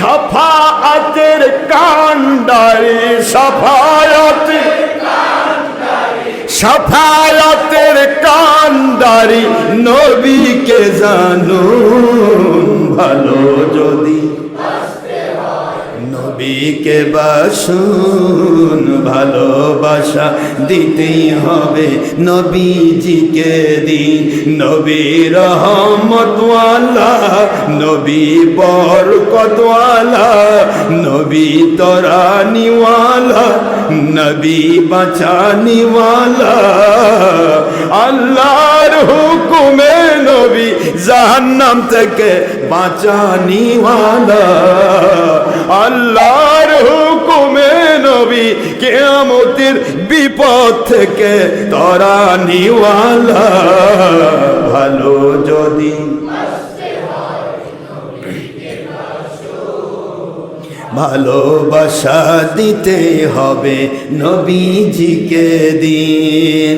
শাফাআতের কান্ডারি শাফায়াতের কান্ডারি নবীকে জানুন ভালো যদি নবীকে বাসুন ভালোবাসা দিতেই হবে নবীজিকে দিন নবী রহমতওয়ালা নবী বরকতওয়ালা নবী তরানিওয়ালা নবী বাঁচানিওয়ালা আল্লাহর হুকুমে নবী জাহান্নাম থেকে বাঁচানিওয়ালা আল্লাহর হুকুমে নবী কিয়ামতের বিপদ থেকে তরানিওয়ালা ভালো যদি ভালোবাসা দিতে হবে নবীজিকে দিন